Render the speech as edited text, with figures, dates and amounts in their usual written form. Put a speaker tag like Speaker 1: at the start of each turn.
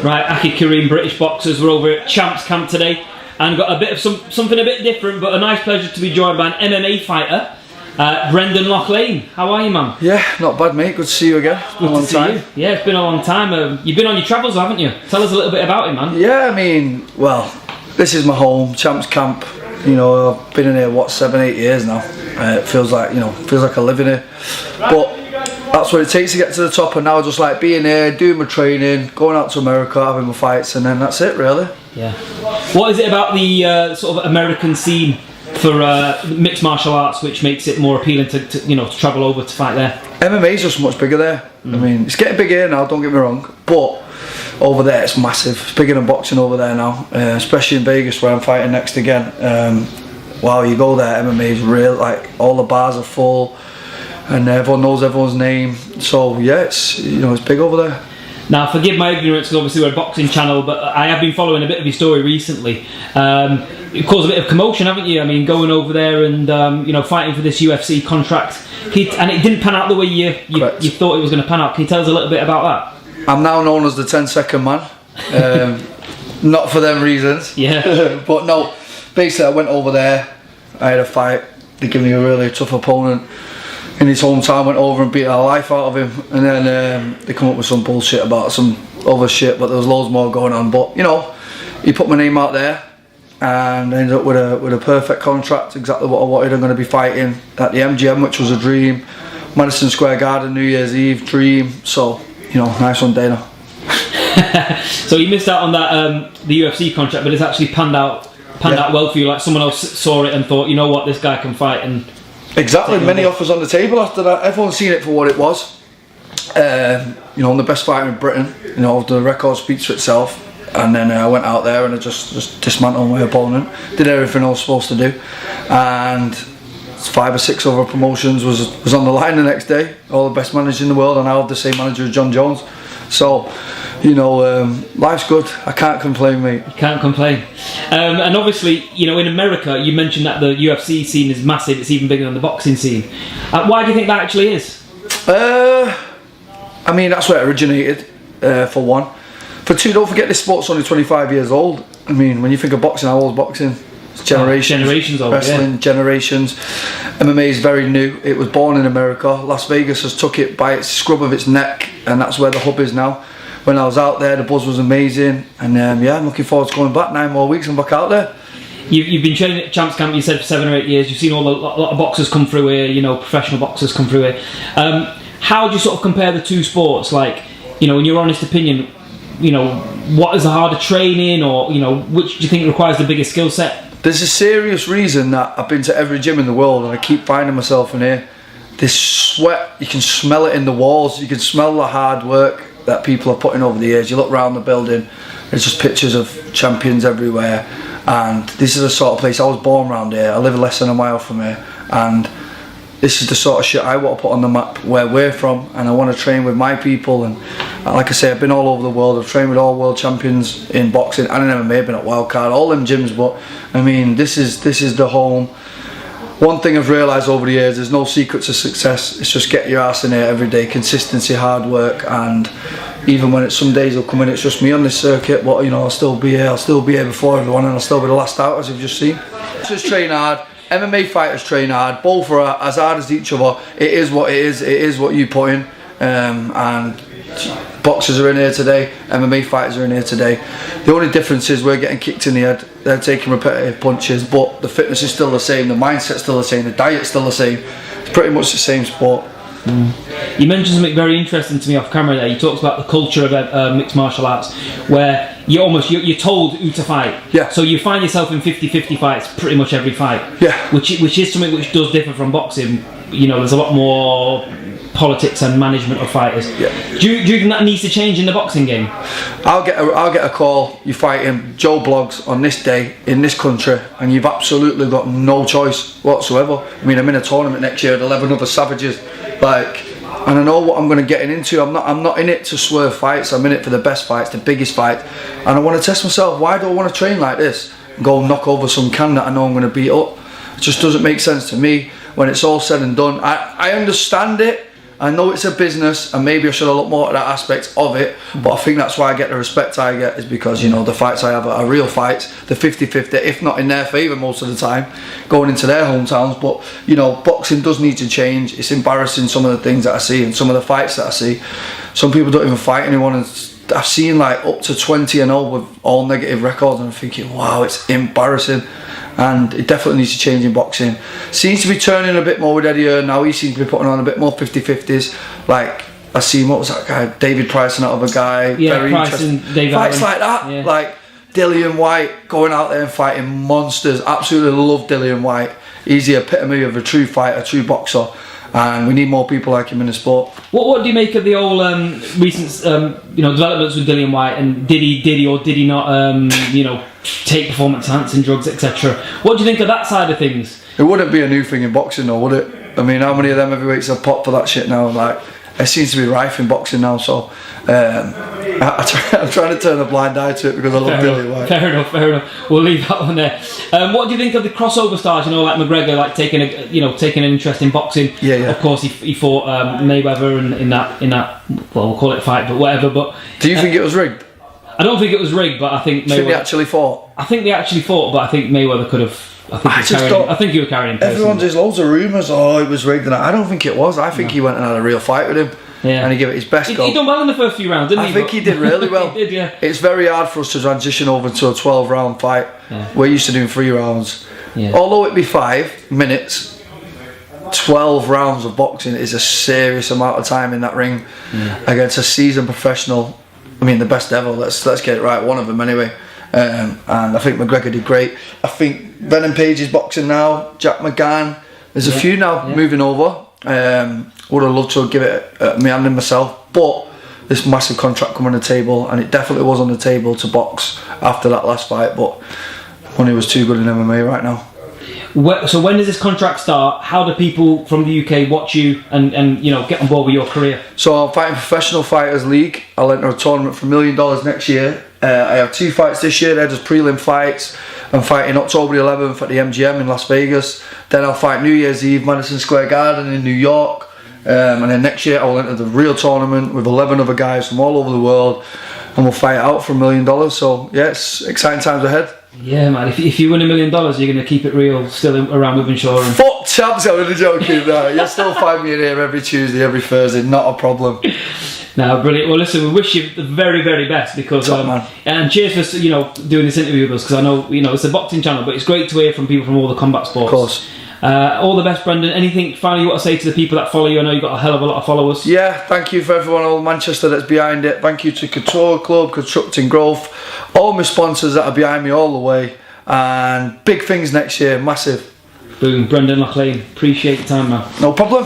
Speaker 1: Right, Aki Kareem, British boxers, we're over at Champs Camp today and got a bit of something a bit different, but a nice pleasure to be joined by an MMA fighter, Brendan Loughnane. How are you, man?
Speaker 2: Yeah, not bad, mate. Good to see you again.
Speaker 1: Good to see you. Yeah, it's been a long time. You've been on your travels, haven't you? Tell us a little bit about it, man.
Speaker 2: Yeah, I mean, well, this is my home, Champs Camp. You know, I've been in here, what, 7-8 years now. It feels like, feels like I live in here. But that's what it takes to get to the top, and now I just like being here, doing my training, going out to America, having my fights, and then that's it, really.
Speaker 1: Yeah. What is it about the sort of American scene for mixed martial arts which makes it more appealing to travel over to fight there?
Speaker 2: MMA's just much bigger there. I mean, it's getting big here now, don't get me wrong, but over there it's massive. It's bigger than boxing over there now, especially in Vegas where I'm fighting next again. Wow, you go there, MMA's real, like all the bars are full and everyone knows everyone's name. So yeah, it's it's big over there.
Speaker 1: Now, forgive my ignorance, because obviously we're a boxing channel, but I have been following a bit of your story recently. It caused a bit of commotion, haven't you? I mean, going over there and fighting for this UFC contract, and it didn't pan out the way you thought it was going to pan out. Can you tell us a little bit about that?
Speaker 2: I'm now known as the 10-second man. Not for them reasons.
Speaker 1: Yeah.
Speaker 2: But no, basically I went over there, I had a fight, they gave me a really tough opponent in his hometown, went over and beat the life out of him, and then they come up with some bullshit about some other shit, but there was loads more going on. But he put my name out there and ended up with a perfect contract, exactly what I wanted. I'm going to be fighting at the MGM, which was a dream. Madison Square Garden, New Year's Eve, dream. So nice one, Dana.
Speaker 1: So you missed out on that the UFC contract, but it's actually panned out well for you. Like someone else saw it and thought, you know what, this guy can fight. And
Speaker 2: exactly, many offers on the table after that. Everyone's seen it for what it was. I'm the best fighter in Britain. The record speaks for itself. And then I went out there and I just dismantled my opponent. Did everything I was supposed to do. And 5 or 6 other promotions was on the line the next day. All the best managers in the world, and I have the same manager as John Jones. So, life's good. I can't complain, mate.
Speaker 1: You can't complain. And obviously, in America, you mentioned that the UFC scene is massive. It's even bigger than the boxing scene. Why do you think that actually is?
Speaker 2: I mean, that's where it originated, for one. For two, don't forget this sport's only 25 years old. I mean, when you think of boxing, how old is boxing? It's generations.
Speaker 1: Generations old,
Speaker 2: wrestling, generations. MMA is very new. It was born in America. Las Vegas has took it by its scrub of its neck, and that's where the hub is now. When I was out there, the buzz was amazing, and I'm looking forward to going back. 9 more weeks and back out there.
Speaker 1: You've been training at Champs Camp, you said, for 7 or 8 years. You've seen a lot of boxers come through here, professional boxers come through here. How do you sort of compare the two sports? Like, in your honest opinion, what is the harder training, or which do you think requires the biggest skill set?
Speaker 2: There's a serious reason that I've been to every gym in the world and I keep finding myself in here. This sweat, you can smell it in the walls, you can smell the hard work that people are putting over the years. You look around the building, there's just pictures of champions everywhere, and this is the sort of place. I was born around here, I live less than a mile from here, and this is the sort of shit I want to put on the map where we're from, and I want to train with my people. And like I say, I've been all over the world. I've trained with all world champions in boxing and in MMA. I've been at Wildcard, all them gyms. But I mean, this is the home. One thing I've realised over the years: there's no secret to success. It's just get your ass in there every day, consistency, hard work, and even when some days will come in, it's just me on this circuit. But I'll still be here. I'll still be here before everyone, and I'll still be the last out, as you've just seen. Just train hard. MMA fighters train hard, both are as hard as each other. It is what it is, it is what you put in. And boxers are in here today, MMA fighters are in here today. The only difference is we're getting kicked in the head, they're taking repetitive punches, but the fitness is still the same, the mindset's still the same, the diet's still the same. It's pretty much the same sport.
Speaker 1: You mentioned something very interesting to me off camera there. You talked about the culture of mixed martial arts, where you're told who to fight.
Speaker 2: Yeah.
Speaker 1: So you find yourself in 50-50 fights pretty much every fight.
Speaker 2: Yeah.
Speaker 1: Which is something which does differ from boxing. There's a lot more politics and management of fighters.
Speaker 2: Yeah.
Speaker 1: Do you think that needs to change in the boxing game?
Speaker 2: I'll get a call. You're fighting Joe Bloggs on this day in this country, and you've absolutely got no choice whatsoever. I mean, I'm in a tournament next year with 11 other savages. And I know what I'm going to get into. I'm not in it to swerve fights. I'm in it for the best fights, the biggest fight, and I want to test myself. Why do I want to train like this? Go knock over some can that I know I'm going to beat up. It just doesn't make sense to me. When it's all said and done, I understand it. I know it's a business, and maybe I should have looked more at that aspect of it, but I think that's why I get the respect I get, is because, you know, the fights I have are real fights, the 50-50, if not in their favour most of the time, going into their hometowns. But, you know, boxing does need to change. It's embarrassing, some of the things that I see and some of the fights that I see. Some people don't even fight anyone, and I've seen like up to 20-0 with all negative records, and I'm thinking, wow, it's embarrassing. And it definitely needs to change in boxing. Seems to be turning a bit more with Eddie Hearn now. He seems to be putting on a bit more 50-50s. Like, I seen, what was that guy, David Price and another guy.
Speaker 1: Yeah,
Speaker 2: very
Speaker 1: Price and David
Speaker 2: fights
Speaker 1: Allen.
Speaker 2: like that.
Speaker 1: Yeah.
Speaker 2: Like Dillian White going out there and fighting monsters. Absolutely love Dillian White. He's the epitome of a true fighter, a true boxer. And we need more people like him in the sport.
Speaker 1: What do you make of the old recent developments with Dillian White, and did he or did he not take performance enhancing drugs, etc.? What do you think of that side of things?
Speaker 2: It wouldn't be a new thing in boxing though, would it? I mean, how many of them heavyweights have popped for that shit now? Like, it seems to be rife in boxing now, so I'm trying to turn a blind eye to it because I love Dillian White.
Speaker 1: Fair enough. We'll leave that one there. What do you think of the crossover stars? You know, like McGregor, like taking an interest in boxing.
Speaker 2: Yeah.
Speaker 1: Of course, he fought Mayweather in that well, we'll call it a fight, but whatever. But
Speaker 2: do you think it was rigged?
Speaker 1: I don't think it was rigged, but I think Mayweather.
Speaker 2: Do you think they actually fought?
Speaker 1: I think they actually fought, but I think Mayweather could have. I think he was carrying him.
Speaker 2: Everyone, there's loads of rumours. Oh, it was rigged, and I don't think it was. I think he went and had a real fight with him.
Speaker 1: Yeah.
Speaker 2: And he gave it his best go.
Speaker 1: He done well in the first few rounds, didn't he?
Speaker 2: I think he did really well.
Speaker 1: He did, yeah.
Speaker 2: It's very hard for us to transition over to a 12-round fight.
Speaker 1: Yeah.
Speaker 2: We're used to doing 3 rounds.
Speaker 1: Yeah.
Speaker 2: Although it be 5 minutes, 12 rounds of boxing is a serious amount of time in that ring against a seasoned professional. I mean, the best ever. Let's get it right. One of them anyway. And I think McGregor did great. I think Venom Page is boxing now. Jack McGann. There's a few now moving over. Would have loved to give it me and myself, but this massive contract come on the table, and it definitely was on the table to box after that last fight, but money was too good in MMA right now.
Speaker 1: So when does this contract start? How do people from the UK watch you and get on board with your career?
Speaker 2: So I'm fighting Professional Fighters League. I'll enter a tournament for $1 million next year. I have 2 fights this year. They're just prelim fights. I'm fighting October 11th at the MGM in Las Vegas. Then I'll fight New Year's Eve, Madison Square Garden in New York. And then next year I will enter the real tournament with 11 other guys from all over the world, and we'll fight out for $1 million. So yeah, it's exciting times ahead.
Speaker 1: Yeah, man. If you win $1 million, you're going to keep it real, still around Withenshaw.
Speaker 2: Fuck champs, I'm only joking. No, you'll still find me in here every Tuesday, every Thursday, not a problem.
Speaker 1: No, brilliant. Well, listen, we wish you the very, very best because and cheers for doing this interview with us, because I know it's a boxing channel, but it's great to hear from people from all the combat sports.
Speaker 2: Of course.
Speaker 1: All the best, Brendan. Anything finally you want to say to the people that follow you? I know you've got a hell of a lot of followers. Yeah,
Speaker 2: thank you for everyone, all Manchester that's behind it. Thank you to Couture Club, Constructing Growth, all my sponsors that are behind me all the way, and big things next year, massive.
Speaker 1: Boom, Brendan Loughnane. Appreciate your time, man.
Speaker 2: No problem.